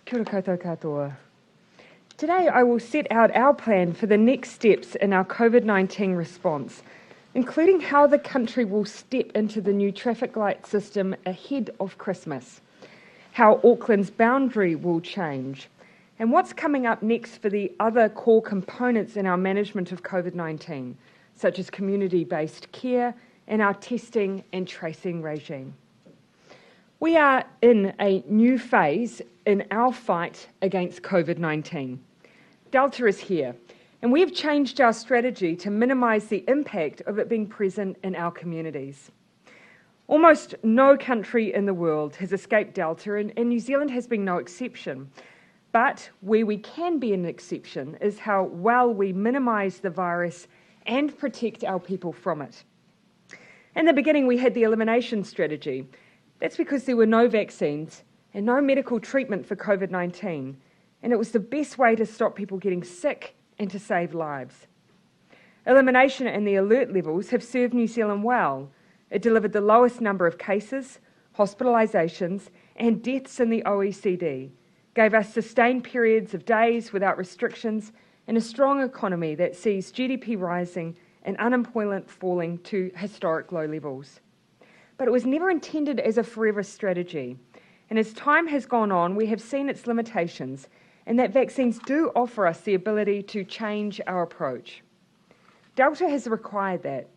Kia ora koutou katoa. Today I will set out our plan for the next steps in our COVID-19 response, including how the country will step into the new traffic light system ahead of Christmas, how Auckland's boundary will change, and what's coming up next for the other core components in our management of COVID-19, such as community-based care and our testing and tracing regime. We are in a new phase in our fight against COVID-19. Delta is here, and we have changed our strategy to minimise the impact of it being present in our communities. Almost no country in the world has escaped Delta, and New Zealand has been no exception. But where we can be an exception is how well we minimise the virus and protect our people from it. In the beginning, we had the elimination strategy. That's because there were no vaccines and no medical treatment for COVID-19, and it was the best way to stop people getting sick and to save lives. Elimination and the alert levels have served New Zealand well. It delivered the lowest number of cases, hospitalisations and deaths in the OECD, gave us sustained periods of days without restrictions and a strong economy that sees GDP rising and unemployment falling to historic low levels. But it was never intended as a forever strategy. And as time has gone on, we have seen its limitations and that vaccines do offer us the ability to change our approach. Delta has required that.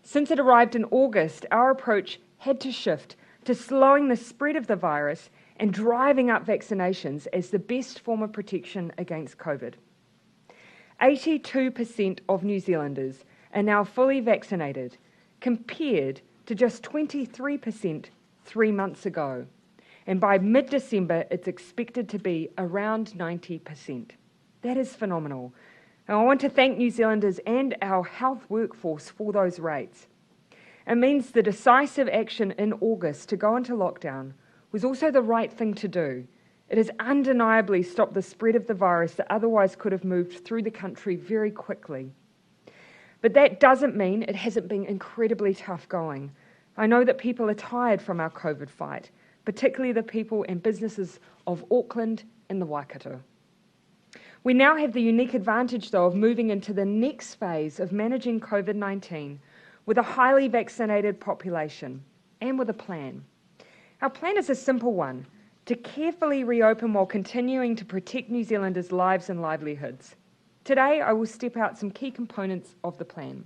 Since it arrived in August, our approach had to shift to slowing the spread of the virus and driving up vaccinations as the best form of protection against COVID. 82% of New Zealanders are now fully vaccinated, compared to just 23% 3 months ago. And by mid-December, it's expected to be around 90%. That is phenomenal. And I want to thank New Zealanders and our health workforce for those rates. It means the decisive action in August to go into lockdown was also the right thing to do. It has undeniably stopped the spread of the virus that otherwise could have moved through the country very quickly. But that doesn't mean it hasn't been incredibly tough going. I know that people are tired from our COVID fight, particularly the people and businesses of Auckland and the Waikato. We now have the unique advantage, though, of moving into the next phase of managing COVID-19 with a highly vaccinated population and with a plan. Our plan is a simple one, to carefully reopen while continuing to protect New Zealanders' lives and livelihoods. Today, I will step out some key components of the plan.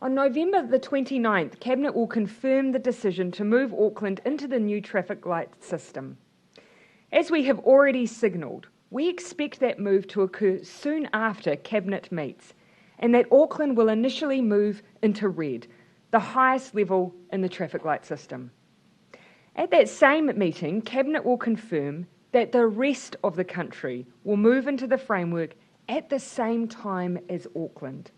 On November the 29th, Cabinet will confirm the decision to move Auckland into the new traffic light system. As we have already signalled, we expect that move to occur soon after Cabinet meets, and that Auckland will initially move into red, the highest level in the traffic light system. At that same meeting, Cabinet will confirm that the rest of the country will move into the framework at the same time as Auckland.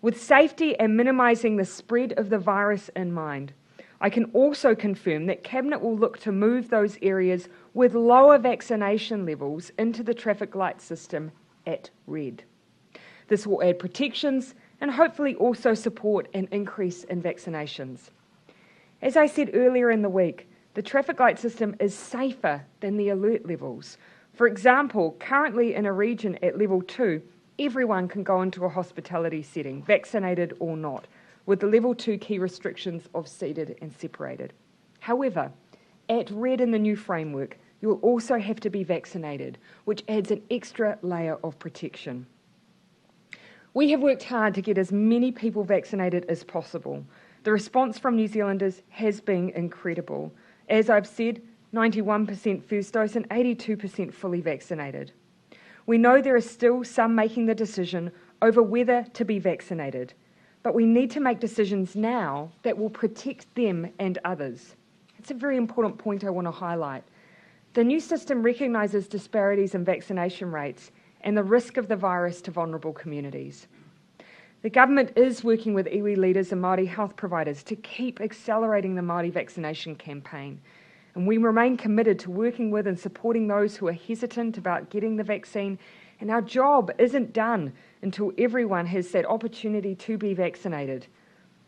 With safety and minimising the spread of the virus in mind, I can also confirm that Cabinet will look to move those areas with lower vaccination levels into the traffic light system at red. This will add protections and hopefully also support an increase in vaccinations. As I said earlier in the week, the traffic light system is safer than the alert levels. For example, currently in a region at level 2, everyone can go into a hospitality setting, vaccinated or not, with the level 2 key restrictions of seated and separated. However, at red in the new framework, you will also have to be vaccinated, which adds an extra layer of protection. We have worked hard to get as many people vaccinated as possible. The response from New Zealanders has been incredible. As I've said, 91% first dose and 82% fully vaccinated. We know there are still some making the decision over whether to be vaccinated, but we need to make decisions now that will protect them and others. It's a very important point I want to highlight. The new system recognises disparities in vaccination rates and the risk of the virus to vulnerable communities. The government is working with iwi leaders and Māori health providers to keep accelerating the Māori vaccination campaign. And we remain committed to working with and supporting those who are hesitant about getting the vaccine. And our job isn't done until everyone has that opportunity to be vaccinated.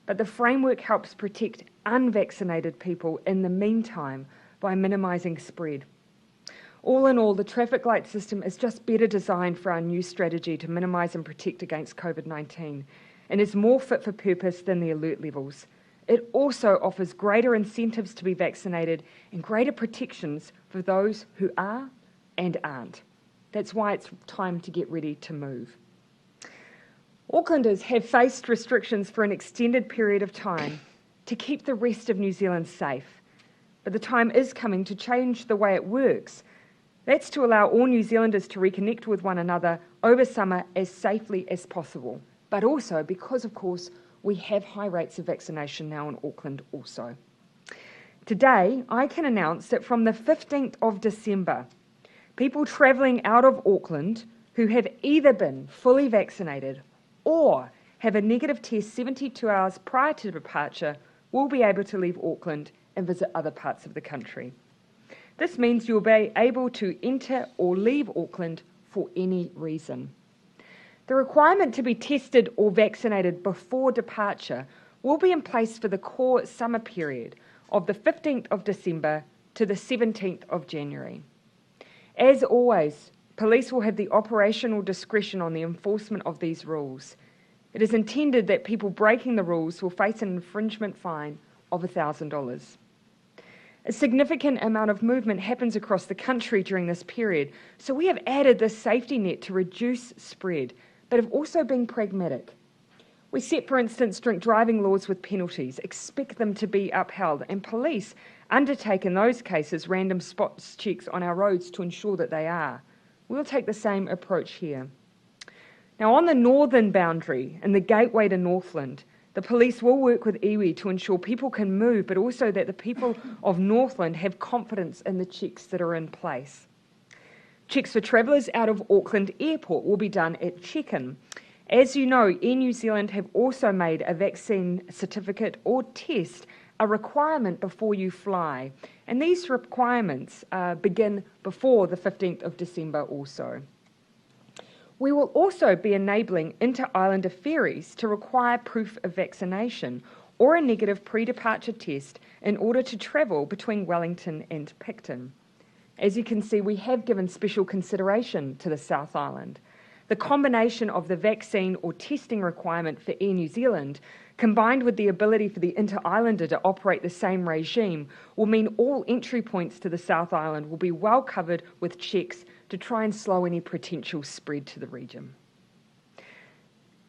But the framework helps protect unvaccinated people in the meantime by minimising spread. All in all, the traffic light system is just better designed for our new strategy to minimise and protect against COVID-19 and is more fit for purpose than the alert levels. It also offers greater incentives to be vaccinated and greater protections for those who are and aren't. That's why it's time to get ready to move. Aucklanders have faced restrictions for an extended period of time to keep the rest of New Zealand safe, but the time is coming to change the way it works. That's to allow all New Zealanders to reconnect with one another over summer as safely as possible, but also because, of course, we have high rates of vaccination now in Auckland also. Today, I can announce that from the 15th of December, people travelling out of Auckland who have either been fully vaccinated or have a negative test 72 hours prior to departure will be able to leave Auckland and visit other parts of the country. This means you'll be able to enter or leave Auckland for any reason. The requirement to be tested or vaccinated before departure will be in place for the core summer period of the 15th of December to the 17th of January. As always, police will have the operational discretion on the enforcement of these rules. It is intended that people breaking the rules will face an infringement fine of $1,000. A significant amount of movement happens across the country during this period, so we have added this safety net to reduce spread, but have also been pragmatic. We set, for instance, drink driving laws with penalties, expect them to be upheld, and police undertake in those cases random spot checks on our roads to ensure that they are. We'll take the same approach here. Now, on the northern boundary and the gateway to Northland, the police will work with iwi to ensure people can move, but also that the people of Northland have confidence in the checks that are in place. Checks for travellers out of Auckland Airport will be done at check-in. As you know, Air New Zealand have also made a vaccine certificate or test a requirement before you fly, and these requirements begin before the 15th of December also. We will also be enabling inter-islander ferries to require proof of vaccination or a negative pre-departure test in order to travel between Wellington and Picton. As you can see, we have given special consideration to the South Island. The combination of the vaccine or testing requirement for Air New Zealand, combined with the ability for the inter-islander to operate the same regime, will mean all entry points to the South Island will be well covered with checks to try and slow any potential spread to the region.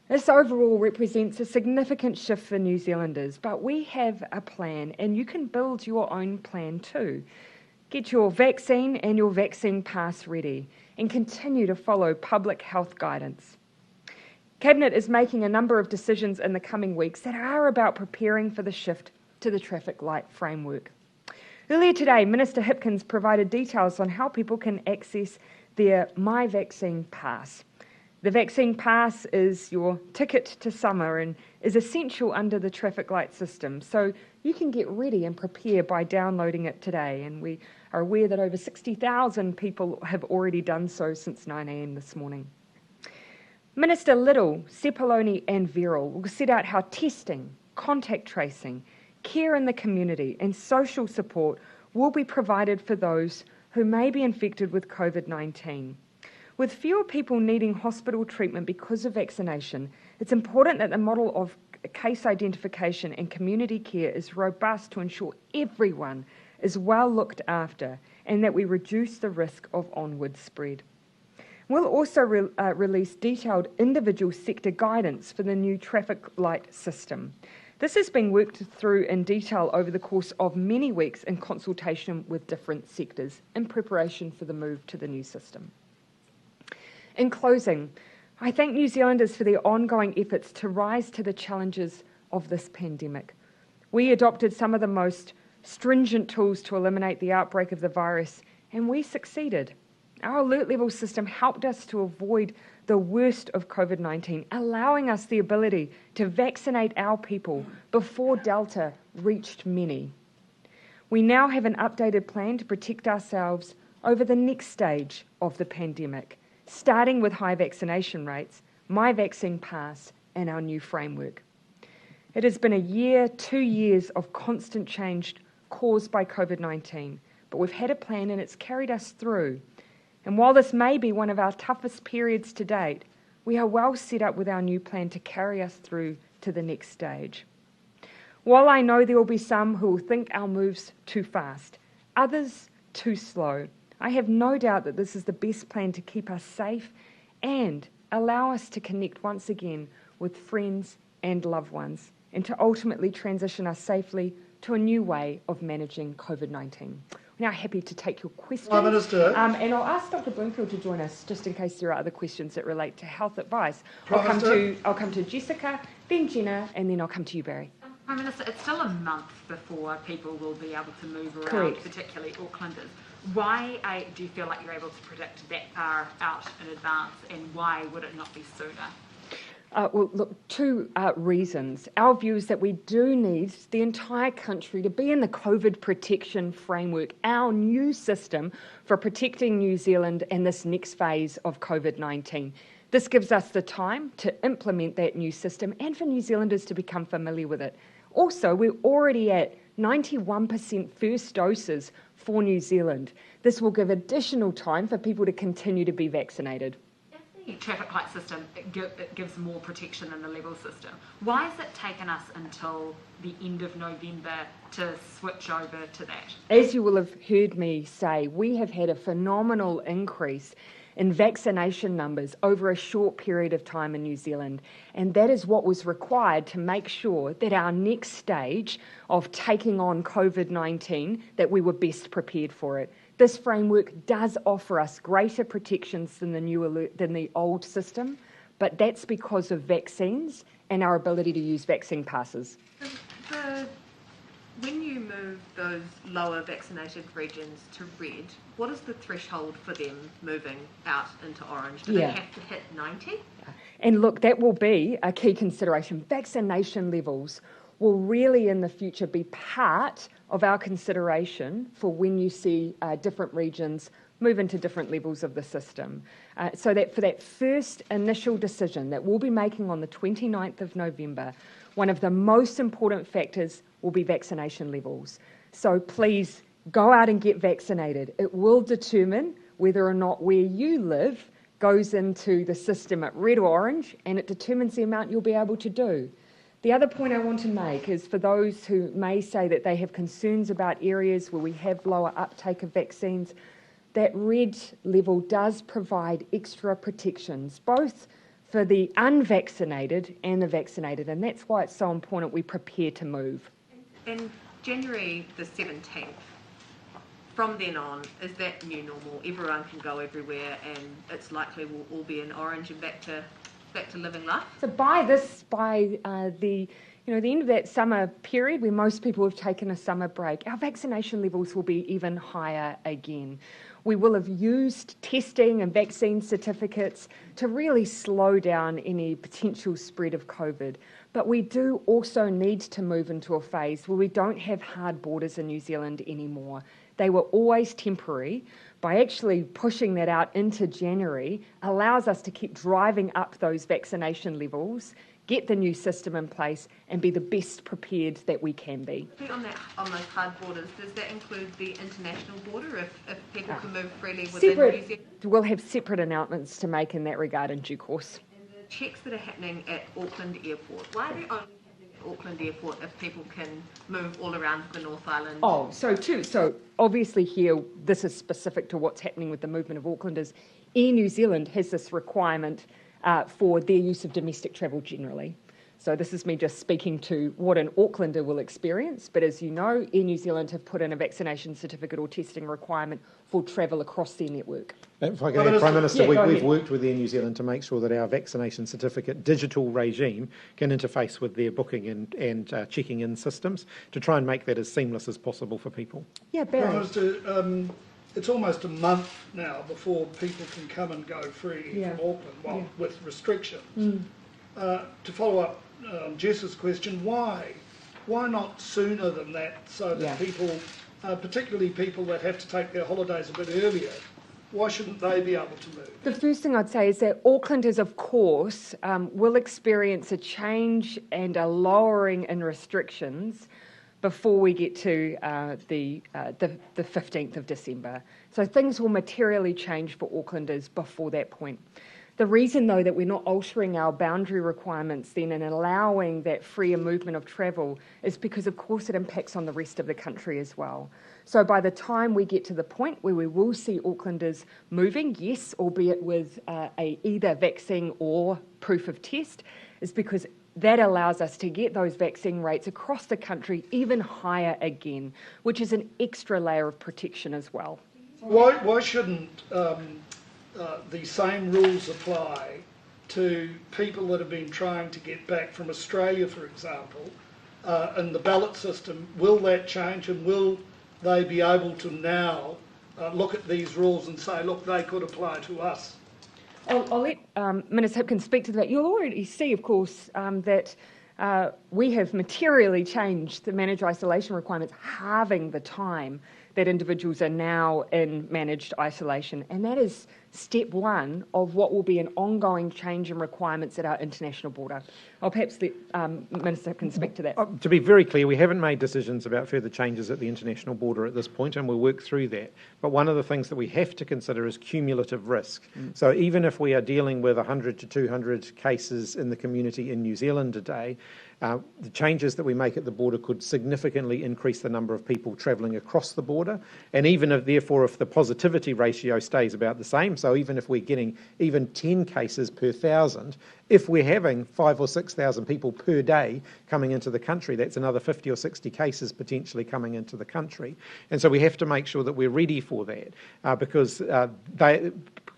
This overall represents a significant shift for New Zealanders, but we have a plan and you can build your own plan too. Get your vaccine and your vaccine pass ready and continue to follow public health guidance. Cabinet is making a number of decisions in the coming weeks that are about preparing for the shift to the traffic light framework. Earlier today, Minister Hipkins provided details on how people can access their My Vaccine Pass. The Vaccine Pass is your ticket to summer and is essential under the traffic light system, so you can get ready and prepare by downloading it today, and we are aware that over 60,000 people have already done so since 9 a.m. this morning. Minister Little, Sepuloni and Verrill will set out how testing, contact tracing, care in the community and social support will be provided for those who may be infected with COVID-19. With fewer people needing hospital treatment because of vaccination, it's important that the model of case identification and community care is robust to ensure everyone is well looked after and that we reduce the risk of onward spread. We'll also release detailed individual sector guidance for the new traffic light system. This has been worked through in detail over the course of many weeks in consultation with different sectors in preparation for the move to the new system. In closing, I thank New Zealanders for their ongoing efforts to rise to the challenges of this pandemic. We adopted some of the most stringent tools to eliminate the outbreak of the virus, and we succeeded. Our alert level system helped us to avoid the worst of COVID-19, allowing us the ability to vaccinate our people before Delta reached many. We now have an updated plan to protect ourselves over the next stage of the pandemic, starting with high vaccination rates, My Vaccine Pass, and our new framework. It has been a year, 2 years of constant change caused by COVID-19, but we've had a plan and it's carried us through. And while this may be one of our toughest periods to date, we are well set up with our new plan to carry us through to the next stage. While I know there will be some who will think our moves too fast, others too slow, I have no doubt that this is the best plan to keep us safe and allow us to connect once again with friends and loved ones, and to ultimately transition us safely to a new way of managing COVID-19. We're now happy to take your questions. Prime Minister. And I'll ask Dr. Bloomfield to join us just in case there are other questions that relate to health advice. I'll come to Jessica, then Jenna, and then I'll come to you, Barry. Prime Minister, it's still a month before people will be able to move around, Correct. Particularly Aucklanders. Why do you feel like you're able to predict that far out in advance, and why would it not be sooner? Well, look, two reasons. Our view is that we do need the entire country to be in the COVID protection framework, our new system for protecting New Zealand in this next phase of COVID-19. This gives us the time to implement that new system and for New Zealanders to become familiar with it. Also, we're already at 91% first doses for New Zealand. This will give additional time for people to continue to be vaccinated. The traffic light system, it gives more protection than the level system. Why has it taken us until the end of November to switch over to that? As you will have heard me say, we have had a phenomenal increase in vaccination numbers over a short period of time in New Zealand, and that is what was required to make sure that our next stage of taking on COVID-19, that we were best prepared for it. This framework does offer us greater protections than the old system, but that's because of vaccines and our ability to use vaccine passes. When you move those lower vaccinated regions to red, what is the threshold for them moving out into orange? Do they have to hit 90? And look, that will be a key consideration. Vaccination levels will really in the future be part of our consideration for when you see different regions move into different levels of the system. So that for that first initial decision that we'll be making on the 29th of November, one of the most important factors will be vaccination levels. So please go out and get vaccinated. It will determine whether or not where you live goes into the system at red or orange, and it determines the amount you'll be able to do. The other point I want to make is for those who may say that they have concerns about areas where we have lower uptake of vaccines, that red level does provide extra protections, both for the unvaccinated and the vaccinated, and that's why it's so important we prepare to move. And January the 17th, from then on, is that new normal? Everyone can go everywhere and it's likely we'll all be in orange and back to living life? So by the end of that summer period where most people have taken a summer break, our vaccination levels will be even higher again. We will have used testing and vaccine certificates to really slow down any potential spread of COVID. But we do also need to move into a phase where we don't have hard borders in New Zealand anymore. They were always temporary. By actually pushing that out into January allows us to keep driving up those vaccination levels, get the new system in place, and be the best prepared that we can be. On those hard borders, does that include the international border if people can move freely within New Zealand? We'll have separate announcements to make in that regard in due course. And the checks that are happening at Auckland Airport, why are they only happening at Auckland Airport if people can move all around the North Island? So obviously here, this is specific to what's happening with the movement of Aucklanders. Air New Zealand has this requirement for their use of domestic travel generally. So this is me just speaking to what an Aucklander will experience, but as you know, Air New Zealand have put in a vaccination certificate or testing requirement for travel across their network. If I can add, Prime Minister, we've worked with Air New Zealand to make sure that our vaccination certificate digital regime can interface with their booking and checking in systems to try and make that as seamless as possible for people. Yeah, Barry. Prime Minister, it's almost a month now before people can come and go freely from Auckland, with restrictions. To follow up Jess's question, why not sooner than that, so that people, particularly people that have to take their holidays a bit earlier, why shouldn't they be able to move? The first thing I'd say is that Aucklanders, of course, will experience a change and a lowering in restrictions, before we get to the 15th of December. So things will materially change for Aucklanders before that point. The reason, though, that we're not altering our boundary requirements then and allowing that freer movement of travel is because, of course, it impacts on the rest of the country as well. So by the time we get to the point where we will see Aucklanders moving, yes, albeit with either vaccine or proof of test, is because that allows us to get those vaccine rates across the country even higher again, which is an extra layer of protection as well. Why shouldn't the same rules apply to people that have been trying to get back from Australia, for example, in the ballot system? Will that change, and will they be able to now look at these rules and say, look, they could apply to us? I'll let Minister Hipkins speak to that. You'll already see, of course, that we have materially changed the managed isolation requirements, halving the time that individuals are now in managed isolation. And that is step one of what will be an ongoing change in requirements at our international border. I'll perhaps let Minister can speak to that. To be very clear, we haven't made decisions about further changes at the international border at this point, and we'll work through that. But one of the things that we have to consider is cumulative risk. So even if we are dealing with 100 to 200 cases in the community in New Zealand today, the changes that we make at the border could significantly increase the number of people travelling across the border, and even if the positivity ratio stays about the same, so even if we're getting even 10 cases per 1,000, if we're having 5,000 or 6,000 people per day coming into the country, that's another 50 or 60 cases potentially coming into the country. And so we have to make sure that we're ready for that, because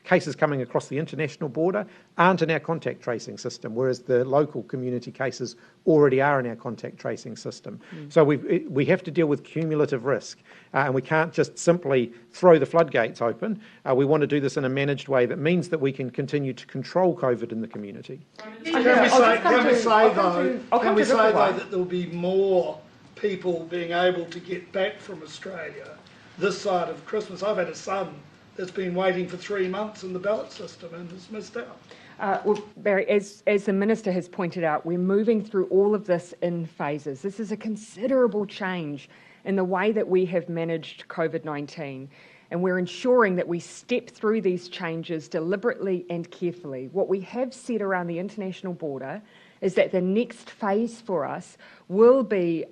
cases coming across the international border aren't in our contact tracing system, whereas the local community cases already are in our contact tracing system. So we have to deal with cumulative risk, and we can't just simply throw the floodgates open. We want to do this in a managed way that means that we can continue to control COVID in the community. Can we say though that there will be more people being able to get back from Australia this side of Christmas? I've had a son that's been waiting for 3 months in the ballot system and has missed out. Well, Barry, as the Minister has pointed out, we're moving through all of this in phases. This is a considerable change in the way that we have managed COVID-19, and we're ensuring that we step through these changes deliberately and carefully. What we have said around the international border is that the next phase for us will be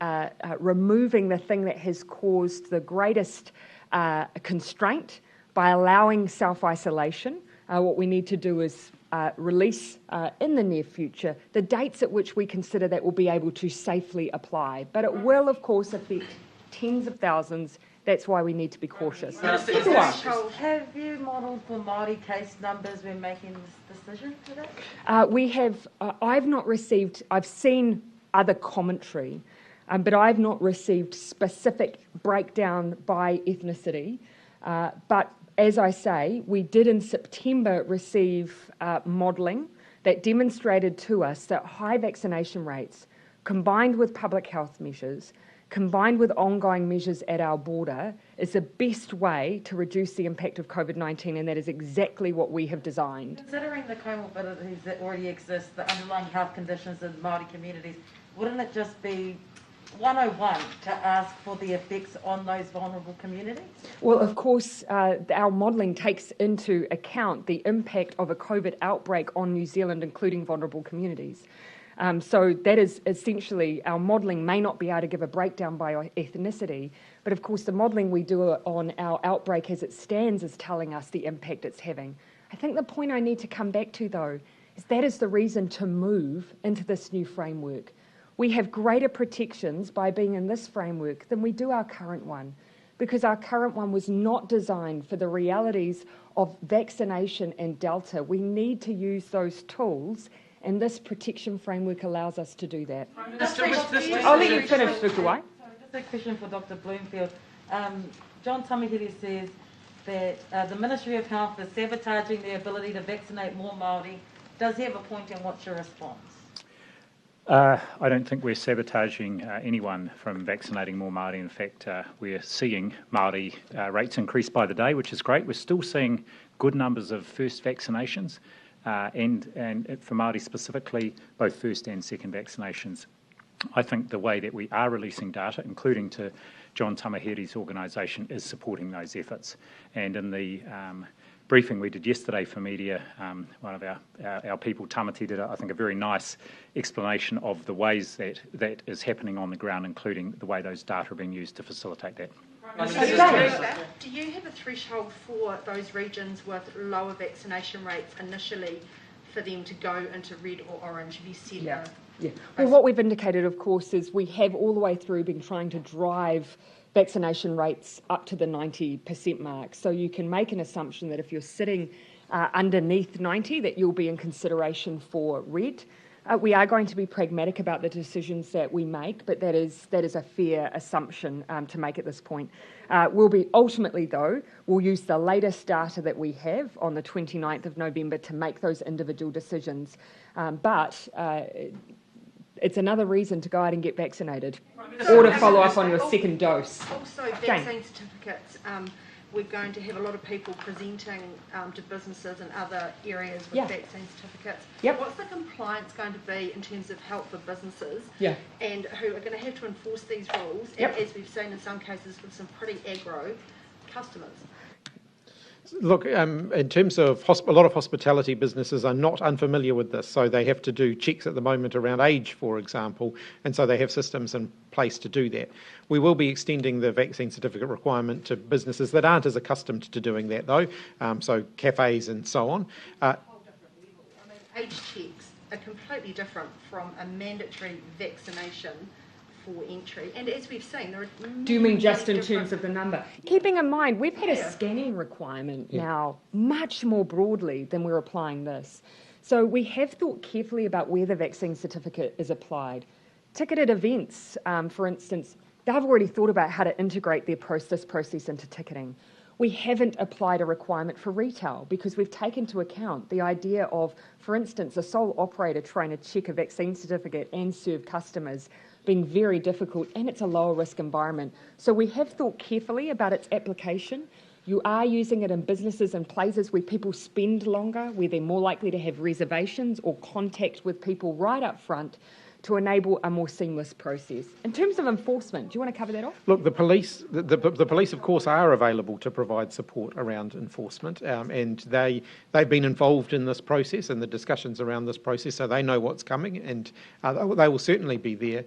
removing the thing that has caused the greatest constraint by allowing self-isolation. What we need to do is release in the near future the dates at which we consider that will be able to safely apply. But it will, of course, affect tens of thousands. That's why we need to be cautious. Have you modelled for Māori case numbers when making this decision today? We have. I've seen other commentary, but I've not received specific breakdown by ethnicity. But as I say, we did in September receive modelling that demonstrated to us that high vaccination rates, combined with public health measures, combined with ongoing measures at our border, is the best way to reduce the impact of COVID-19, and that is exactly what we have designed. Considering the comorbidities that already exist, the underlying health conditions in Māori communities, wouldn't it just be 101 to ask for the effects on those vulnerable communities? Well, of course, our modelling takes into account the impact of a COVID outbreak on New Zealand, including vulnerable communities. So that is essentially, our modelling may not be able to give a breakdown by ethnicity, but of course the modelling we do on our outbreak as it stands is telling us the impact it's having. I think the point I need to come back to, though, is that is the reason to move into this new framework. We have greater protections by being in this framework than we do our current one, because our current one was not designed for the realities of vaccination and Delta. We need to use those tools, and this protection framework allows us to do that. I'll let you finish, Dr. White. Just a question for Dr. Bloomfield. John Tamahiri says that the Ministry of Health is sabotaging the ability to vaccinate more Māori. Does he have a point, and what's your response? I don't think we're sabotaging anyone from vaccinating more Māori. In fact, we're seeing Māori rates increase by the day, which is great. We're still seeing good numbers of first vaccinations and for Māori specifically, both first and second vaccinations. I think the way that we are releasing data, including to John Tamahere's organisation, is supporting those efforts. And in the briefing we did yesterday for media, one of our people, Tamati, did, I think, a very nice explanation of the ways that is happening on the ground, including the way those data are being used to facilitate that. Do you have a threshold for those regions with lower vaccination rates initially for them to go into red or orange? Have you said that? Yeah. Well, what we've indicated, of course, is we have all the way through been trying to drive vaccination rates up to the 90% mark. So you can make an assumption that if you're sitting underneath 90, that you'll be in consideration for red. We are going to be pragmatic about the decisions that we make, but that is a fair assumption to make at this point. Ultimately, though, we'll use the latest data that we have on the 29th of November to make those individual decisions. But it's another reason to go out and get vaccinated or to follow up on your second dose. Also, vaccine certificates. We're going to have a lot of people presenting to businesses and other areas with vaccine certificates. Yep. What's the compliance going to be in terms of help for businesses and who are going to have to enforce these rules, and as we've seen in some cases with some pretty aggro customers? Look, in terms of a lot of hospitality businesses are not unfamiliar with this, so they have to do checks at the moment around age, for example, and so they have systems in place to do that. We will be extending the vaccine certificate requirement to businesses that aren't as accustomed to doing that, though, so cafes and so on. Age checks are completely different from a mandatory vaccination for entry, and as we've seen, there are. Do you mean just in terms of the number? Keeping in mind, we've had a scanning requirement now much more broadly than we're applying this. So we have thought carefully about where the vaccine certificate is applied. Ticketed events, for instance, they've already thought about how to integrate this process into ticketing. We haven't applied a requirement for retail because we've taken into account the idea of, for instance, a sole operator trying to check a vaccine certificate and serve customers being very difficult, and it's a lower risk environment. So we have thought carefully about its application. You are using it in businesses and places where people spend longer, where they're more likely to have reservations or contact with people right up front to enable a more seamless process. In terms of enforcement, do you want to cover that off? Look, the police, of course, are available to provide support around enforcement, and they've been involved in this process and the discussions around this process, so they know what's coming, and they will certainly be there.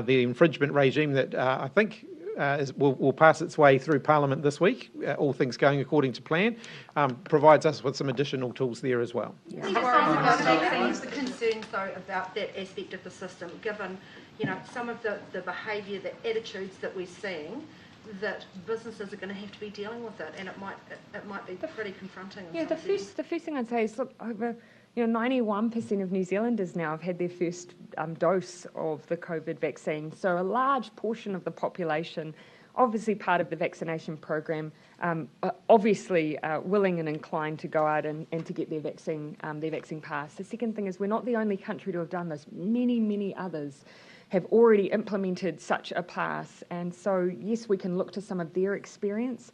The infringement regime that I think will pass its way through Parliament this week, all things going according to plan, provides us with some additional tools there as well. What's the concerns, though, about that aspect of the system, given some of the behaviour, the attitudes that we're seeing, that businesses are going to have to be dealing with it, and it might be pretty confronting. The first thing I'd say is, look, over 91% of New Zealanders now have had their first dose of the COVID vaccine. So a large portion of the population, obviously part of the vaccination program, obviously willing and inclined to go out and to get their vaccine pass. The second thing is we're not the only country to have done this. Many, many others have already implemented such a pass. And so, yes, we can look to some of their experience.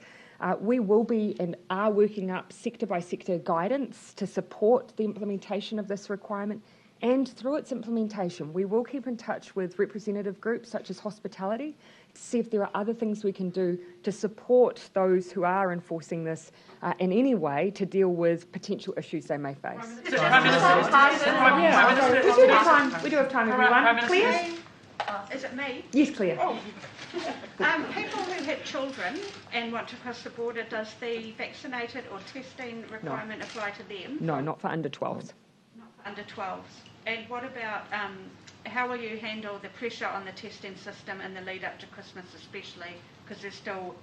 We will be and are working up sector-by-sector guidance to support the implementation of this requirement, and through its implementation we will keep in touch with representative groups such as hospitality to see if there are other things we can do to support those who are enforcing this in any way to deal with potential issues they may face. We do have time, everyone. Claire? Is it me? Yes, Claire. Oh. People who have children and want to cross the border, does the vaccinated or testing requirement apply to them? No, not for under 12s. Not for under 12s. And what about, how will you handle the pressure on the testing system in the lead up to Christmas especially, because there's still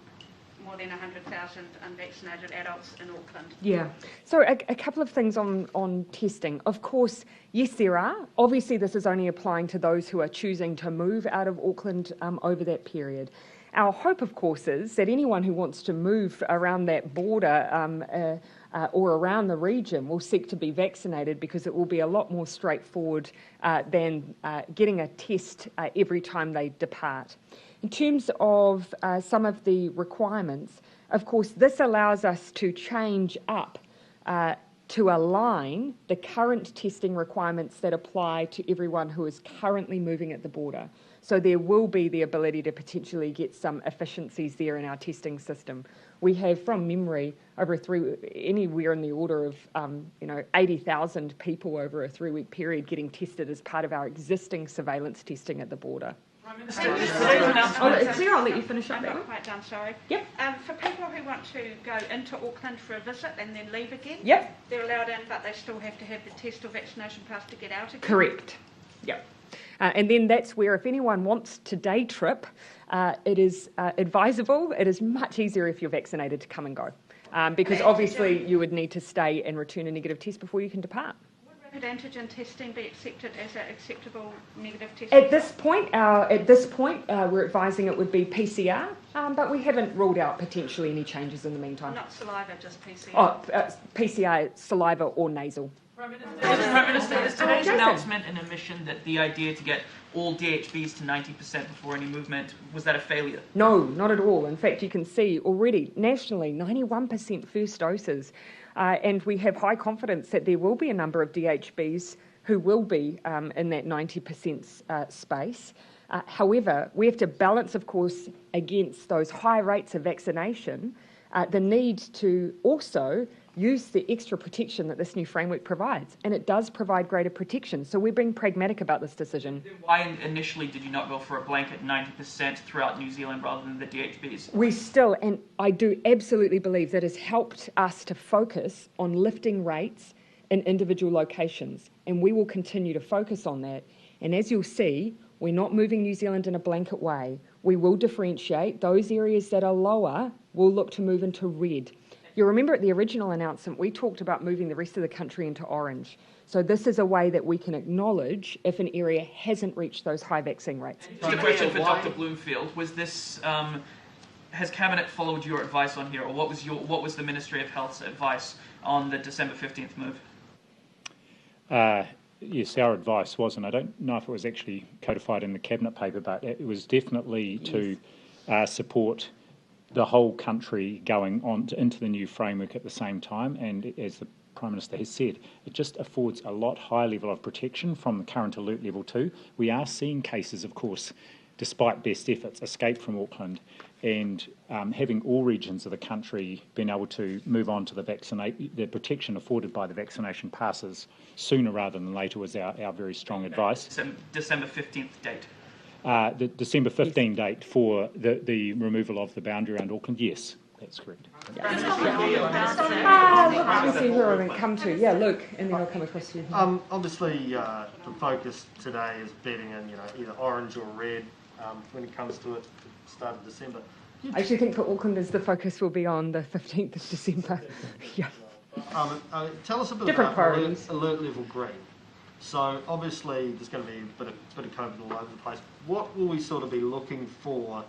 more than 100,000 unvaccinated adults in Auckland? Yeah. So a couple of things on testing. Of course, yes, there are. Obviously, this is only applying to those who are choosing to move out of Auckland over that period. Our hope, of course, is that anyone who wants to move around that border or around the region will seek to be vaccinated, because it will be a lot more straightforward than getting a test every time they depart. In terms of some of the requirements, of course, this allows us to change up to align the current testing requirements that apply to everyone who is currently moving at the border. So there will be the ability to potentially get some efficiencies there in our testing system. We have, from memory, anywhere in the order of 80,000 people over a 3-week period getting tested as part of our existing surveillance testing at the border. Claire, I'll let you finish up. I'm not quite done, sorry. Yep. For people who want to go into Auckland for a visit and then leave again, yep, they're allowed in, but they still have to have the test or vaccination pass to get out again? Correct. Yep. And then that's where, if anyone wants to day trip, it is advisable. It is much easier if you're vaccinated to come and go, because obviously you would need to stay and return a negative test before you can depart. Would rapid antigen testing be accepted as an acceptable negative test? At this point, we're advising it would be PCR, but we haven't ruled out potentially any changes in the meantime. Not saliva, just PCR. PCR, saliva or nasal. Prime Minister, is today's announcement an admission that the idea to get all DHBs to 90% before any movement, was that a failure? No, not at all. In fact, you can see already nationally 91% first doses, and we have high confidence that there will be a number of DHBs who will be in that 90% space. However, we have to balance, of course, against those high rates of vaccination, the need to also use the extra protection that this new framework provides, and it does provide greater protection. So we're being pragmatic about this decision. Why initially did you not go for a blanket 90% throughout New Zealand rather than the DHBs? We still, and I do absolutely believe that has helped us to focus on lifting rates in individual locations, and we will continue to focus on that. And as you'll see, we're not moving New Zealand in a blanket way. We will differentiate. Those areas that are lower will look to move into red. You remember at the original announcement, we talked about moving the rest of the country into orange. So this is a way that we can acknowledge if an area hasn't reached those high vaccine rates. Just a question for Dr. Bloomfield. Was this, has Cabinet followed your advice on here, or what was the Ministry of Health's advice on the December 15th move? Yes, our advice was, and I don't know if it was actually codified in the Cabinet paper, but it was definitely to support the whole country going on into the new framework at the same time, and as the Prime Minister has said, it just affords a lot higher level of protection from the current alert level 2. We are seeing cases, of course, despite best efforts, escape from Auckland, and having all regions of the country being able to move on to the protection afforded by the vaccination passes sooner rather than later was our very strong advice. December 15th date. The December 15 date for the removal of the boundary around Auckland, yes, that's correct. Let's see who I'm going to come to. Yeah, Luke, and then I'll come across to you. Obviously, the focus today is betting in, either orange or red when it comes to it at the start of December. I actually think for Aucklanders, the focus will be on the 15th of December. Yeah. Tell us a bit Different about alert level green. So obviously there's going to be a bit of COVID all over the place. What will we sort of be looking for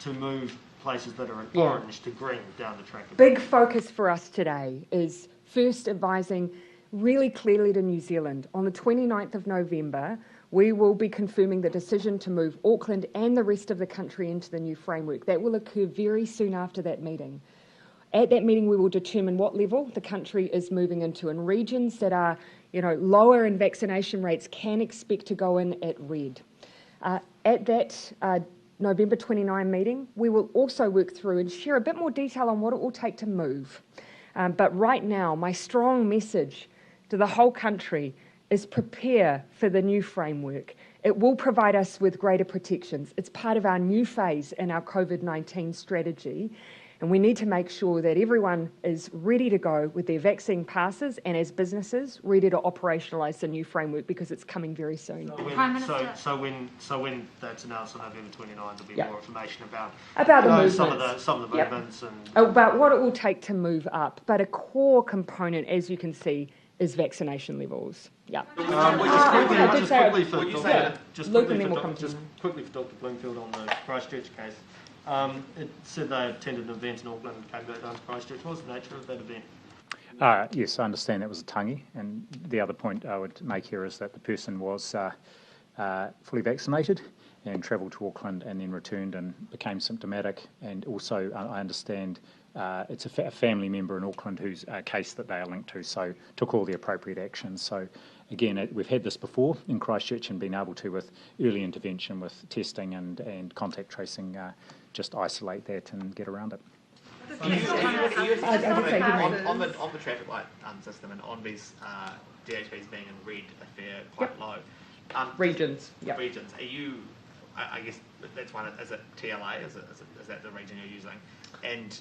to move places that are in orange to green down the track? Big focus for us today is first advising really clearly to New Zealand. On the 29th of November, we will be confirming the decision to move Auckland and the rest of the country into the new framework. That will occur very soon after that meeting. At that meeting, we will determine what level the country is moving into, and regions that are lower in vaccination rates can expect to go in at red. At that November 29 meeting, we will also work through and share a bit more detail on what it will take to move. But right now, my strong message to the whole country is prepare for the new framework. It will provide us with greater protections. It's part of our new phase in our COVID-19 strategy. And we need to make sure that everyone is ready to go with their vaccine passes, and as businesses, ready to operationalise the new framework because it's coming very soon. So when that's announced on November 29, there'll be more information about the movements. some of the movements and about what it will take to move up. But a core component, as you can see, is vaccination levels. Yeah. Just quickly for Dr. Bloomfield on the Christchurch case. It said they attended an event in Auckland and came back down to Christchurch. What was the nature of that event? Yes, I understand that was a tangi, and the other point I would make here is that the person was fully vaccinated and travelled to Auckland and then returned and became symptomatic, and also I understand it's a family member in Auckland whose case that they are linked to, so took all the appropriate actions. So again, we've had this before in Christchurch and been able to, with early intervention, with testing and contact tracing, just isolate that and get around it. On the traffic light system and on these DHBs being in red if they're quite low. Regions. Regions. Are you? I guess that's one. Is it TLA? Is that the region you're using? And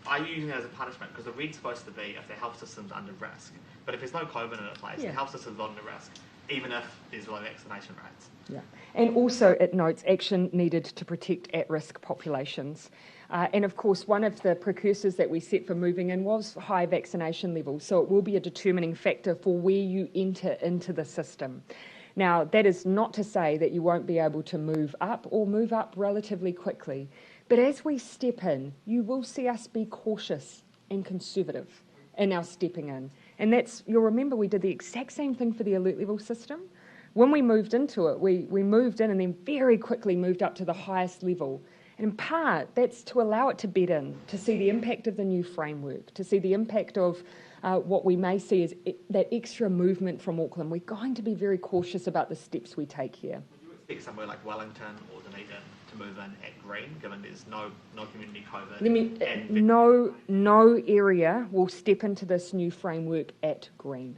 are you using it as a punishment? Because the red's supposed to be if the health system's under risk. But if there's no COVID in a place, the health system's under risk, even if there's low vaccination rates. Yeah, and also it notes action needed to protect at-risk populations. And of course, one of the precursors that we set for moving in was high vaccination levels, so it will be a determining factor for where you enter into the system. Now, that is not to say that you won't be able to move up or move up relatively quickly, but as we step in, you will see us be cautious and conservative in our stepping in. And that's, you'll remember we did the exact same thing for the alert level system. When we moved into it, we moved in and then very quickly moved up to the highest level. And in part, that's to allow it to bed in, to see the impact of the new framework, to see the impact of what we may see as that extra movement from Auckland. We're going to be very cautious about the steps we take here. Would you expect somewhere like Wellington or Dunedin to move in at green, given there's no community COVID? No area will step into this new framework at green.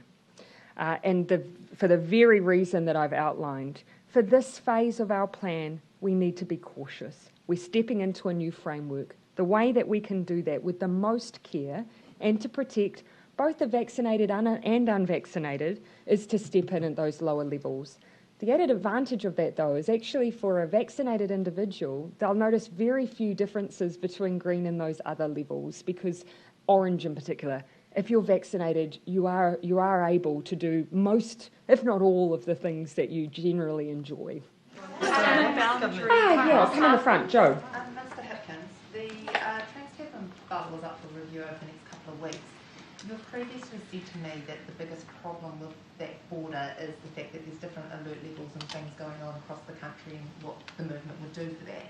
For the very reason that I've outlined, for this phase of our plan, we need to be cautious. We're stepping into a new framework. The way that we can do that with the most care and to protect both the vaccinated and unvaccinated is to step in at those lower levels. The added advantage of that, though, is actually for a vaccinated individual, they'll notice very few differences between green and those other levels, because orange in particular, if you're vaccinated, you are able to do most, if not all, of the things that you generally enjoy. Come in the front, Joe. Mr. Hipkins, the Trans-Tasman bubble is up for review over the next couple of weeks. You've previously said to me that the biggest problem with that border is the fact that there's different alert levels and things going on across the country and what the movement would do for that.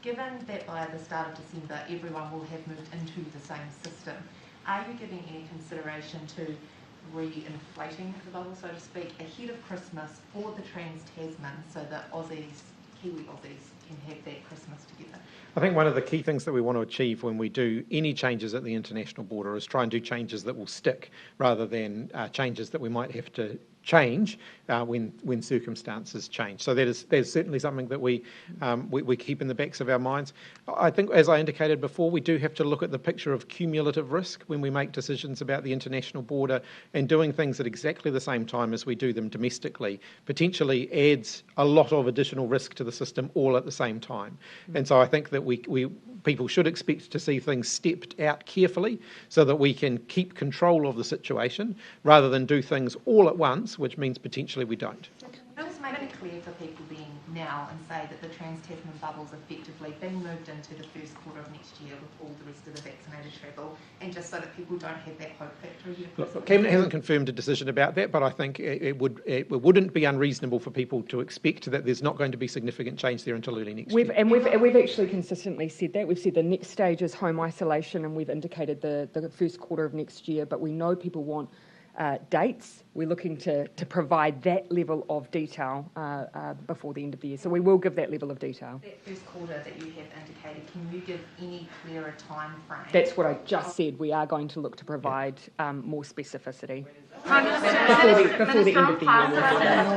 Given that by the start of December everyone will have moved into the same system, are you giving any consideration to re-inflating the bubble, so to speak, ahead of Christmas for the Trans-Tasman so that Kiwi Aussies can have that Christmas together? I think one of the key things that we want to achieve when we do any changes at the international border is try and do changes that will stick rather than changes that we might have to change when circumstances change. So there's certainly something that we keep in the backs of our minds. I think, as I indicated before, we do have to look at the picture of cumulative risk when we make decisions about the international border, and doing things at exactly the same time as we do them domestically potentially adds a lot of additional risk to the system all at the same time. And so I think that people should expect to see things stepped out carefully so that we can keep control of the situation rather than do things all at once, which means potentially we don't. Just make it clear for people then now and say that the Trans-Tasman bubble's effectively being moved into the first quarter of next year with all the rest of the vaccinated travel, and just so that people don't have that hope factor. Look, Cabinet hasn't confirmed a decision about that, but I think it wouldn't be unreasonable for people to expect that there's not going to be significant change there until early next year. And we've actually consistently said that. We've said the next stage is home isolation, and we've indicated the first quarter of next year, but we know people want dates. We're looking to provide that level of detail before the end of the year. So we will give that level of detail. That first quarter that you have indicated, can you give any clearer time frame? That's what I just said. We are going to look to provide more specificity. Prime Minister, before the end of the year.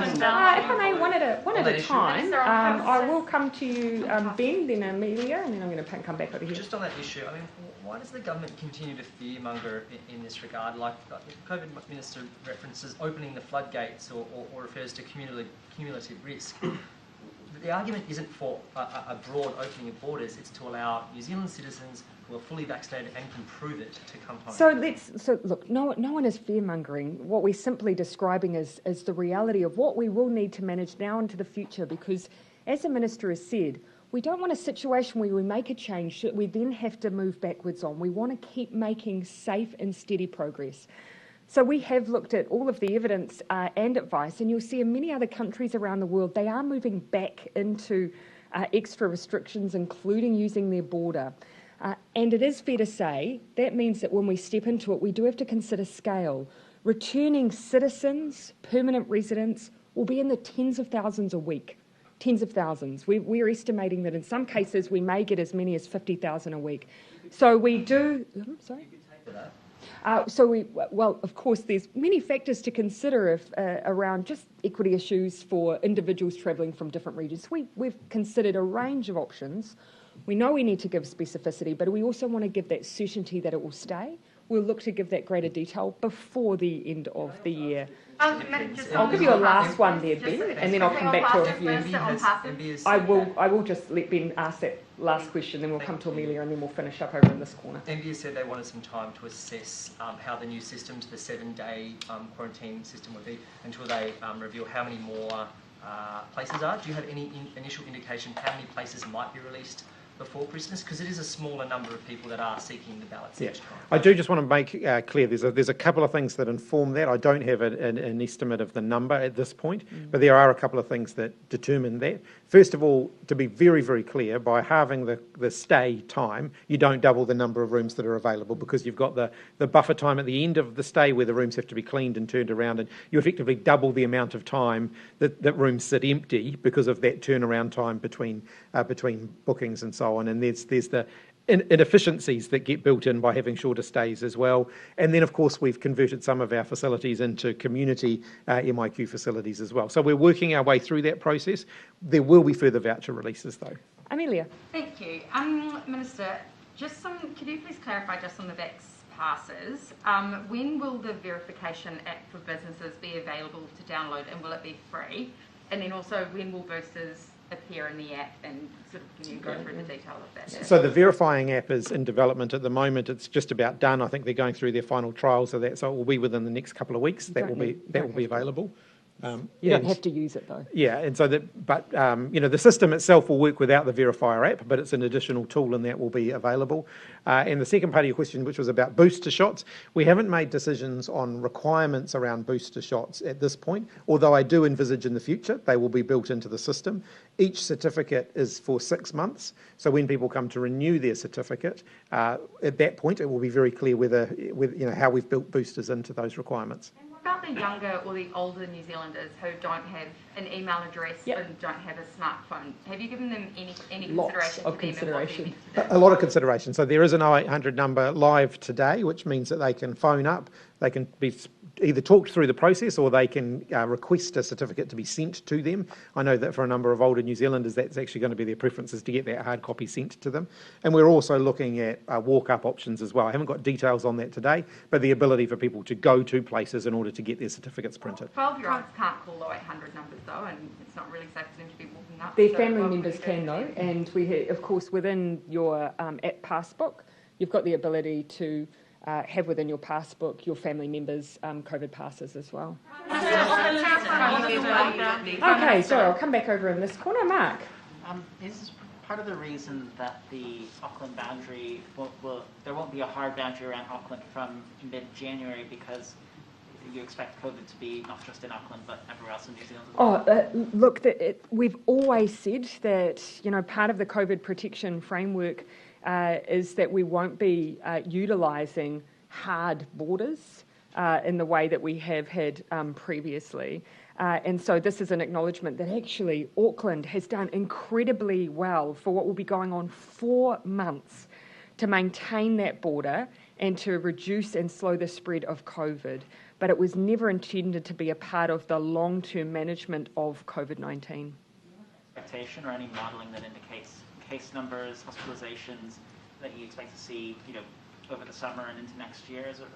If I may, one at a time. I will come to you, Ben, then Amelia, and then I'm going to come back over here. Just on that issue, I mean, why does the government continue to fearmonger in this regard? Like the COVID Minister references opening the floodgates or refers to cumulative risk. The argument isn't for a broad opening of borders, it's to allow New Zealand citizens who are fully vaccinated and can prove it to come home. So look, no one is fear-mongering. What we're simply describing is the reality of what we will need to manage now into the future, because, as the Minister has said, we don't want a situation where we make a change that we then have to move backwards on. We want to keep making safe and steady progress. So we have looked at all of the evidence and advice, and you'll see in many other countries around the world, they are moving back into extra restrictions, including using their border. And it is fair to say that means that when we step into it, we do have to consider scale. Returning citizens, permanent residents, will be in the tens of thousands a week. Tens of thousands. We're estimating that in some cases we may get as many as 50,000 a week. So we do... sorry? Well, of course, there's many factors to consider around just equity issues for individuals travelling from different regions. We've considered a range of options. We know we need to give specificity, but we also want to give that certainty that it will stay. We'll look to give that greater detail before the end of the year. I'll give you a last one there, Ben, and then I'll come back to a few. I will just let Ben ask that last question, then we'll come to Amelia, and then we'll finish up over in this corner. MBS said they wanted some time to assess how the new system to the 7-day quarantine system would be until they reveal how many more places are. Do you have any initial indication how many places might be released before Christmas? Because it is a smaller number of people that are seeking the ballots each time. I do just want to make clear there's a couple of things that inform that. I don't have an estimate of the number at this point, but there are a couple of things that determine that. First of all, to be very, very clear, by halving the stay time, you don't double the number of rooms that are available, because you've got the buffer time at the end of the stay where the rooms have to be cleaned and turned around, and you effectively double the amount of time that rooms sit empty because of that turnaround time between bookings and so on. And there's the inefficiencies that get built in by having shorter stays as well. And then, of course, we've converted some of our facilities into community MIQ facilities as well. So we're working our way through that process. There will be further voucher releases, though. Amelia. Thank you. Minister, could you please clarify just on the VAX passes, when will the verification app for businesses be available to download, and will it be free? And then also, when will boosters appear in the app, and sort of can you go through the detail of that? So the verifying app is in development at the moment. It's just about done. I think they're going through their final trials of that, so it will be within the next couple of weeks. That will be available. You don't have to use it though. Yeah, and so the system itself will work without the verifier app, but it's an additional tool, and that will be available. And the second part of your question, which was about booster shots, we haven't made decisions on requirements around booster shots at this point, although I do envisage in the future they will be built into the system. Each certificate is for 6 months, so when people come to renew their certificate, at that point it will be very clear how we've built boosters into those requirements. About the younger or the older New Zealanders who don't have an email address and don't have a smartphone, have you given them any Lots consideration of consideration. A lot of consideration. So there is an 0800 number live today, which means that they can phone up, they can be either talked through the process, or they can request a certificate to be sent to them. I know that for a number of older New Zealanders, that's actually going to be their preference, is to get that hard copy sent to them. And we're also looking at walk-up options as well. I haven't got details on that today, but the ability for people to go to places in order to get their certificates printed. 12-year-olds can't call 0800 numbers though, and it's not really safe for them to be walking up. Their family members can though, and we have, of course, within your app passbook, you've got the ability to have within your passbook your family members' COVID passes as well. Okay, so I'll come back over in this corner. Mark. Is part of the reason that the Auckland boundary, there won't be a hard boundary around Auckland from mid-January, because you expect COVID to be not just in Auckland but everywhere else in New Zealand as well? Look, we've always said that part of the COVID protection framework is that we won't be utilising hard borders in the way that we have had previously. And so this is an acknowledgement that actually Auckland has done incredibly well for what will be going on 4 months to maintain that border and to reduce and slow the spread of COVID. But it was never intended to be a part of the long-term management of COVID-19. Expectation or any modelling that indicates case numbers, hospitalizations that you expect to see, over the summer and into next year as a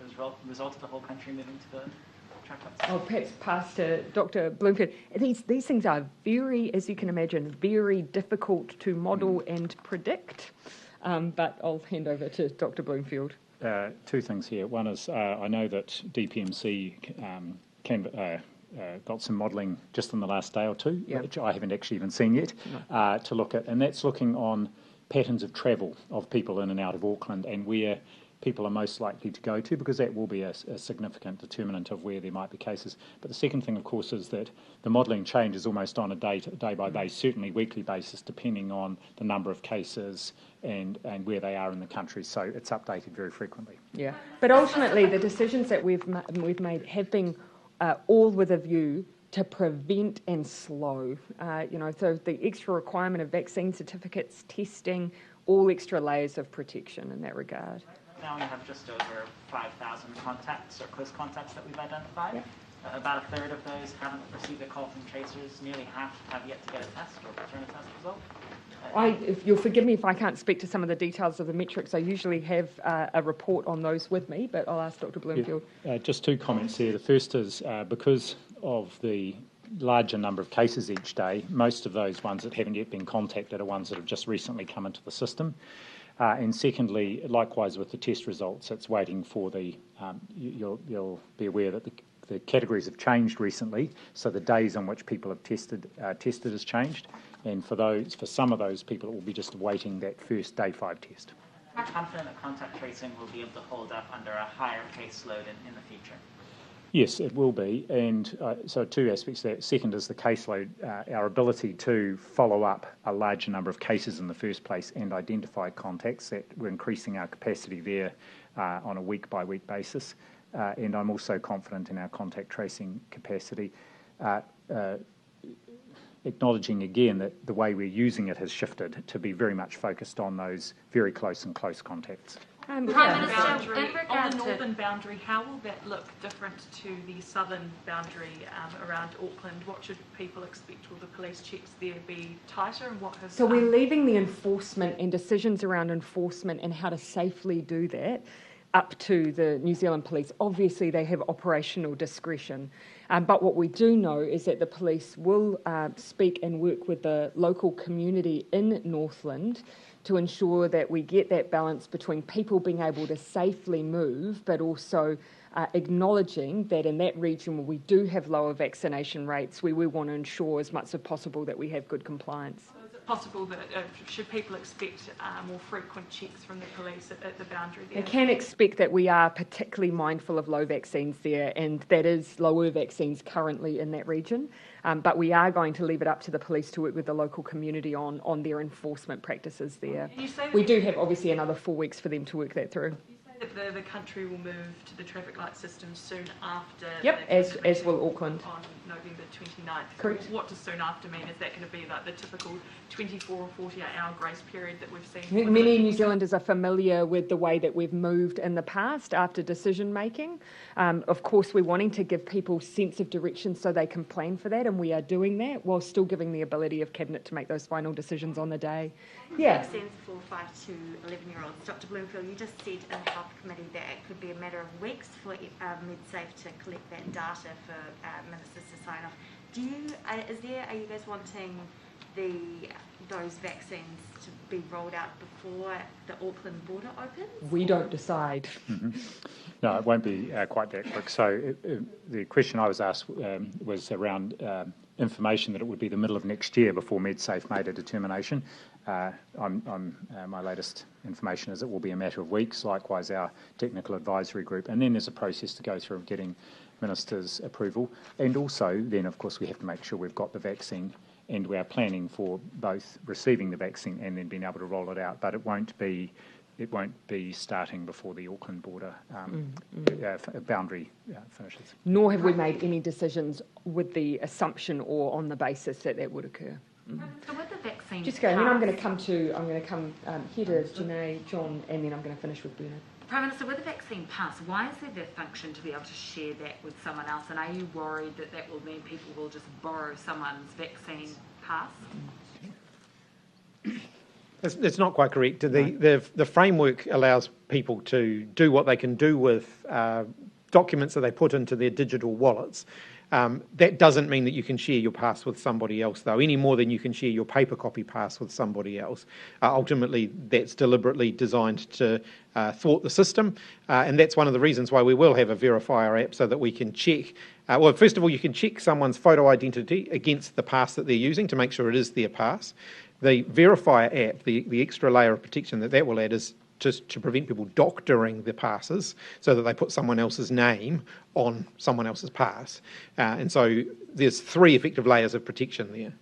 result of the whole country moving to the trackways? I'll perhaps pass to Dr. Bloomfield. These things are very, as you can imagine, very difficult to model and predict. But I'll hand over to Dr. Bloomfield. 2 things here. One is I know that DPMC got some modelling just in the last day or two, which I haven't actually even seen yet, to look at, and that's looking on patterns of travel of people in and out of Auckland, and where people are most likely to go to, because that will be a significant determinant of where there might be cases. But the second thing, of course, is that the modelling changes almost on a day-by-day, certainly weekly basis, depending on the number of cases and where they are in the country. So it's updated very frequently. Yeah, but ultimately the decisions that we've made have been all with a view to prevent and slow. So the extra requirement of vaccine certificates, testing, all extra layers of protection in that regard. Now we have just over 5,000 contacts or close contacts that we've identified. Yep. About a third of those haven't received a call from tracers. Nearly half have yet to get a test or return a test result. If you'll forgive me if I can't speak to some of the details of the metrics. I usually have a report on those with me, but I'll ask Dr. Bloomfield. Yeah, just two comments there. The first is because of the larger number of cases each day, most of those ones that haven't yet been contacted are ones that have just recently come into the system. And secondly, likewise with the test results, it's waiting for the, you'll be aware that the categories have changed recently, so the days on which people have tested has changed, and for some of those people it will be just awaiting that first day 5 test. I'm confident that contact tracing will be able to hold up under a higher caseload in the future. Yes, it will be, and so two aspects there. Second is the caseload, our ability to follow up a larger number of cases in the first place and identify contacts, that we're increasing our capacity there on a week-by-week basis, and I'm also confident in our contact tracing capacity, acknowledging again that the way we're using it has shifted to be very much focused on those very close contacts. On the northern boundary, how will that look different to the southern boundary around Auckland? What should people expect? Will the police checks there be tighter? And what has? So we're leaving the enforcement and decisions around enforcement and how to safely do that up to the New Zealand Police. Obviously, they have operational discretion. But what we do know is that the police will speak and work with the local community in Northland to ensure that we get that balance between people being able to safely move, but also acknowledging that in that region where we do have lower vaccination rates, we will want to ensure as much as possible that we have good compliance. So is it possible that, should people expect more frequent checks from the police at the boundary there? They can expect that we are particularly mindful of low vaccines there, and that is lower vaccines currently in that region. But we are going to leave it up to the police to work with the local community on their enforcement practices there. We do have obviously another 4 weeks for them to work that through. You say that the country will move to the traffic light system soon after. Yep, as will Auckland. On November 29th. Correct. What does soon after mean? Is that going to be like the typical 24 or 48-hour grace period that we've seen? Many New Zealanders are familiar with the way that we've moved in the past after decision making. Of course, we're wanting to give people sense of direction so they can plan for that, and we are doing that while still giving the ability of Cabinet to make those final decisions on the day. Yeah. Vaccines for 5 to 11-year-olds. Dr. Bloomfield, you just said in the Health Committee that it could be a matter of weeks for MedSafe to collect that data for ministers to sign off. Are you guys wanting those vaccines to be rolled out before the Auckland border opens? We don't decide. Mm-hmm. No, it won't be quite that quick. So the question I was asked was around information that it would be the middle of next year before MedSafe made a determination. My latest information is it will be a matter of weeks, likewise our technical advisory group, and then there's a process to go through of getting ministers' approval, and also then of course we have to make sure we've got the vaccine, and we are planning for both receiving the vaccine and then being able to roll it out, but it won't be starting before the Auckland border boundary finishes. Nor have we made any decisions with the assumption or on the basis that that would occur. So with the vaccine, Just go, and then I'm going to come here to Janae, John, and then I'm going to finish with Bernard. Prime Minister, with the vaccine pass, why is there that function to be able to share that with someone else? And are you worried that that will mean people will just borrow someone's vaccine pass? That's not quite correct. The framework allows people to do what they can do with documents that they put into their digital wallets. That doesn't mean that you can share your pass with somebody else, though, any more than you can share your paper copy pass with somebody else. Ultimately, that's deliberately designed to thwart the system, and that's one of the reasons why we will have a verifier app so that we can check. Well, first of all, you can check someone's photo identity against the pass that they're using to make sure it is their pass. The verifier app, the extra layer of protection that will add is to prevent people doctoring the passes so that they put someone else's name on someone else's pass. And so there's 3 effective layers of protection there.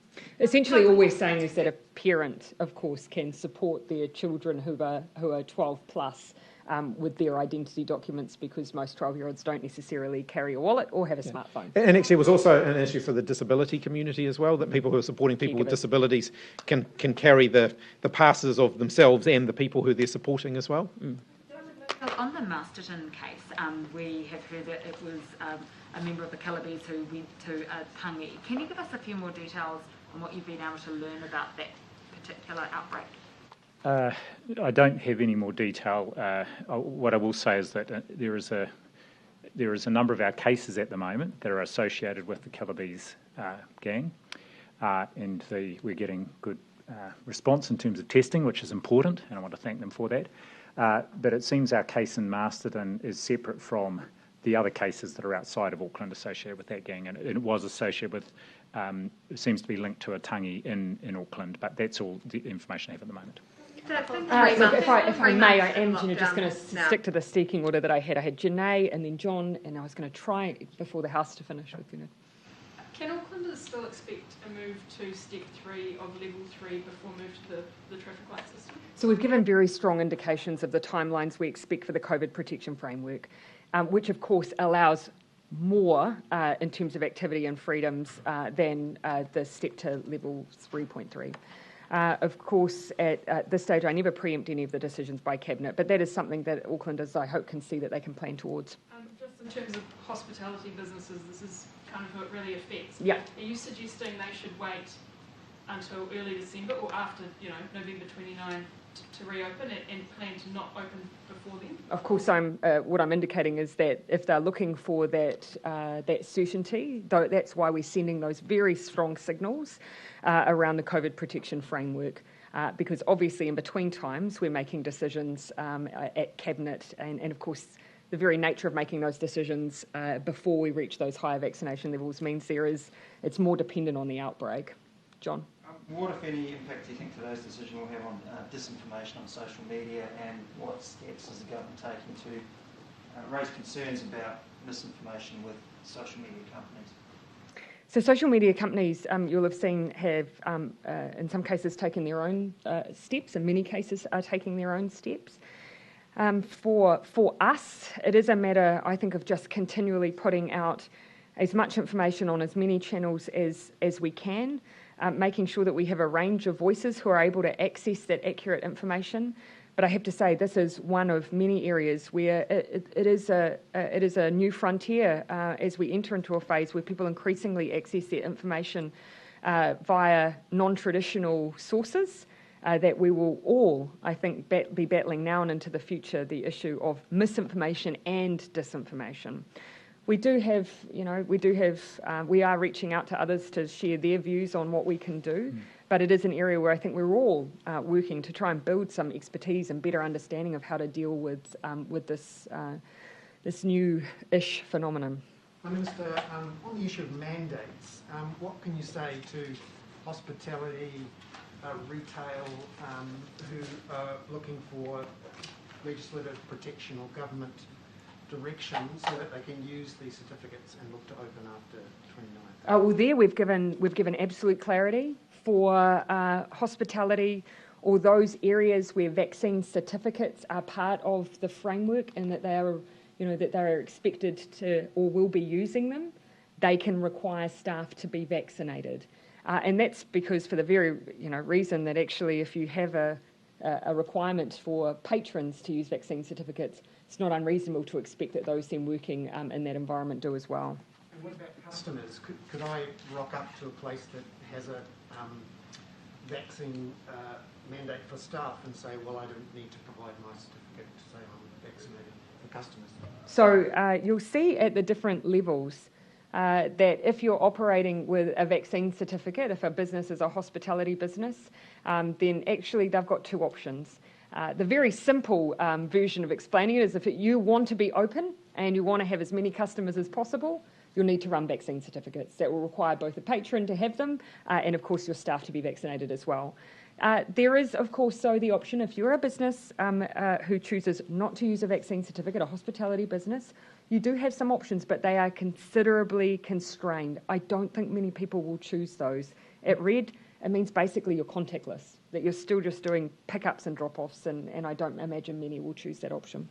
Essentially, all we're saying is that a parent, of course, can support their children who are 12 plus with their identity documents, because most 12-year-olds don't necessarily carry a wallet or have a smartphone. And actually, it was also an issue for the disability community as well, that people who are supporting people with disabilities can carry the passes of themselves and the people who they're supporting as well. So on the Masterton case, we have heard that it was a member of the Killabees who went to Tangi. Can you give us a few more details on what you've been able to learn about that particular outbreak? I don't have any more detail. What I will say is that there is a number of our cases at the moment that are associated with the Killabees gang, and we're getting good response in terms of testing, which is important, and I want to thank them for that. But it seems our case in Masterton is separate from the other cases that are outside of Auckland associated with that gang, and it was associated with, it seems to be linked to a tangi in Auckland, but that's all the information I have at the moment. Look, if I may, I am just going to stick to the speaking order that I had. I had Janae and then John, and I was going to try before the House to finish with you. Can Aucklanders still expect a move to step 3 of level 3 before move to the traffic light system? So we've given very strong indications of the timelines we expect for the COVID protection framework, which of course allows more in terms of activity and freedoms than the step to level 3.3. Of course, at this stage, I never preempt any of the decisions by Cabinet, but that is something that Aucklanders, I hope, can see that they can plan towards. Just in terms of hospitality businesses, this is kind of who it really affects. Yeah. Are you suggesting they should wait until early December or after, November 29 to reopen it and plan to not open before then? Of course, what I'm indicating is that if they're looking for that certainty, that's why we're sending those very strong signals around the COVID protection framework, because obviously in between times we're making decisions at Cabinet, and of course the very nature of making those decisions before we reach those higher vaccination levels means it's more dependent on the outbreak. John? What, if any, impact do you think today's decision will have on disinformation on social media, and what steps is the government taking to raise concerns about misinformation with social media companies? So social media companies, you'll have seen, have in some cases taken their own steps, in many cases are taking their own steps. For us, it is a matter, I think, of just continually putting out as much information on as many channels as we can, making sure that we have a range of voices who are able to access that accurate information. But I have to say, this is one of many areas where it is a new frontier as we enter into a phase where people increasingly access their information via non-traditional sources, that we will all, I think, be battling now and into the future the issue of misinformation and disinformation. We are reaching out to others to share their views on what we can do, but it is an area where I think we're all working to try and build some expertise and better understanding of how to deal with this new-ish phenomenon. Minister, on the issue of mandates, what can you say to hospitality, retail, who are looking for legislative protection or government direction so that they can use these certificates and look to open after 29th? Well, there we've given absolute clarity for hospitality or those areas where vaccine certificates are part of the framework, and that they are expected to or will be using them. They can require staff to be vaccinated, and that's because for the very reason that actually if you have a requirement for patrons to use vaccine certificates, it's not unreasonable to expect that those then working in that environment do as well. And what about customers? Could I rock up to a place that has a vaccine mandate for staff and say, well, I don't need to provide my certificate to say I'm vaccinated for customers? So you'll see at the different levels that if you're operating with a vaccine certificate, if a business is a hospitality business, then actually they've got 2 options. The very simple version of explaining it is if you want to be open and you want to have as many customers as possible, you'll need to run vaccine certificates. That will require both a patron to have them and, of course, your staff to be vaccinated as well. There is, of course, so the option, if you're a business who chooses not to use a vaccine certificate, a hospitality business, you do have some options, but they are considerably constrained. I don't think many people will choose those. At Red, it means basically you're contactless, that you're still just doing pickups and drop-offs, and I don't imagine many will choose that option.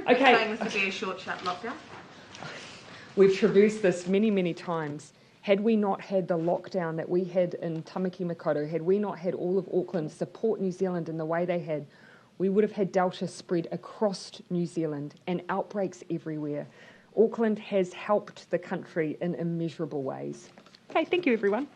Okay. Saying this would be a short, sharp lockdown? We've traversed this many, many times. Had we not had the lockdown that we had in Tamaki Makaurau, had we not had all of Auckland support New Zealand in the way they had, we would have had Delta spread across New Zealand and outbreaks everywhere. Auckland has helped the country in immeasurable ways. Okay, thank you everyone.